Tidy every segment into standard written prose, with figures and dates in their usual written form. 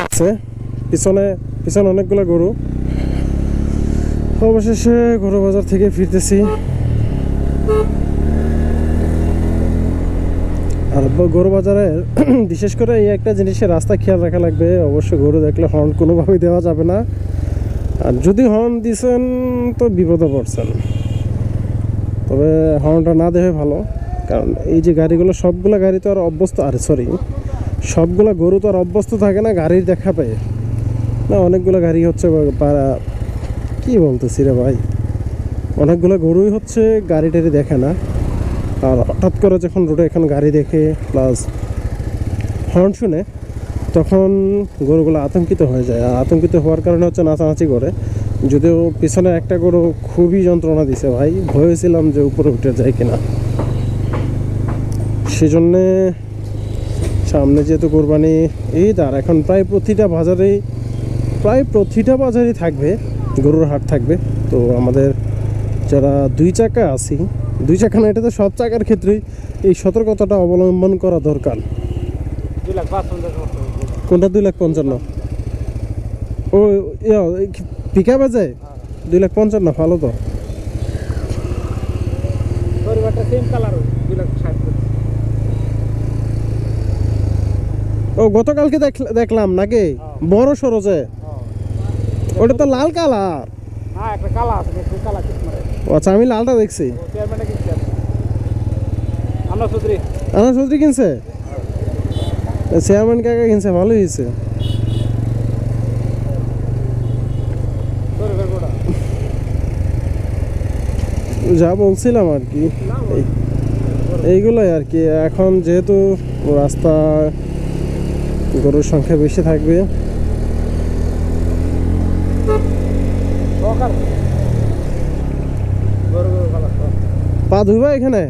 আছে পিছনে পিছনে অনেকগুলো গরু। অবশেষে গরু বাজার থেকে ফিরতেছি। আর গরু বাজারের বিশেষ করে এই একটা জিনিসের রাস্তা খেয়াল রাখা লাগবে। অবশ্যই গরু দেখলে হর্ন কোনোভাবেই দেওয়া যাবে না। আর যদি হর্ন দিছেন তো বিপদে পড়ছেন। তবে হর্নটা না দেওয়া ভালো, কারণ এই যে গাড়িগুলো সবগুলো গাড়ি তো আর অভ্যস্ত, সবগুলো গরু তো আর অভ্যস্ত থাকে না গাড়ির দেখা পায় না। অনেকগুলো গাড়ি হচ্ছে কি বলতেছি রে ভাই, অনেকগুলো গরুই হচ্ছে গাড়ি টাড়ি দেখে না। আর হঠাৎ করে যখন রোডে এখন গাড়ি দেখে প্লাস হর্ন শুনে, তখন গরুগুলো আতঙ্কিত হয়ে যায়। আর আতঙ্কিত হওয়ার কারণে হচ্ছে নাচানাচি করে। যদিও পিছনে একটা গরু খুবই যন্ত্রণা দিছে ভাই, ভয়েছিলাম যে উপরে উঠে যায় কিনা। সেজন্যে সামনে যেহেতু কোরবানি ঈদ, আর এখন প্রায় প্রতিটা বাজারেই থাকবে গরুর হাট থাকবে। তো আমাদের যারা দুই চাকা না, এটা তো সব চাকার ক্ষেত্রেই এই সতর্কতাটা অবলম্বন করা দরকার। কোনটা 2,55,000? ও পিক আপ আছে 2,55,000, ভালো তো। ও গতকালকে দেখলাম নাকি বড় সরোজে, ওটা তো লাল কালার। আচ্ছা, আমি লালটা দেখছি। আনা চৌধুরী কিনছে, চেয়ারম্যান কাকা কিনছে, ভালো হয়েছে। যা বলছিলাম আর কি, এইগুলোই আর কি। এখন যেহেতু রাস্তা গরুর সংখ্যা বেশি থাকবে, পা ধুইবা এখানে।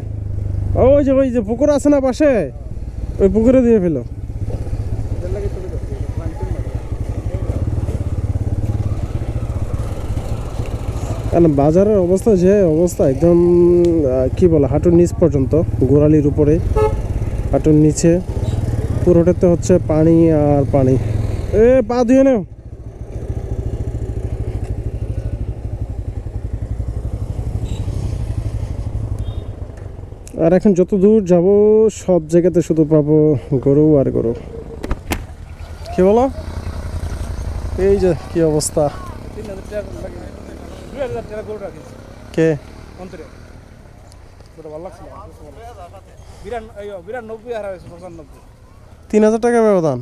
ওই যে পুকুর আছে না পাশে, ওই পুকুরে দিয়ে ফেলো। কারণ বাজারের অবস্থা যে অবস্থা, একদম কি বলে, হাঁটুর নিচ পর্যন্ত, গোড়ালির উপরে হাঁটুর নিচে পুরোটাতে হচ্ছে পানি আর পানি। পা ধুয়ে নেও। আর এখন যত দূর যাব সব জায়গাতে শুধু পাবো গরু আর গরু। কি বলো? এই যে কি অবস্থা। কে 3,000 টাকা ব্যবধান?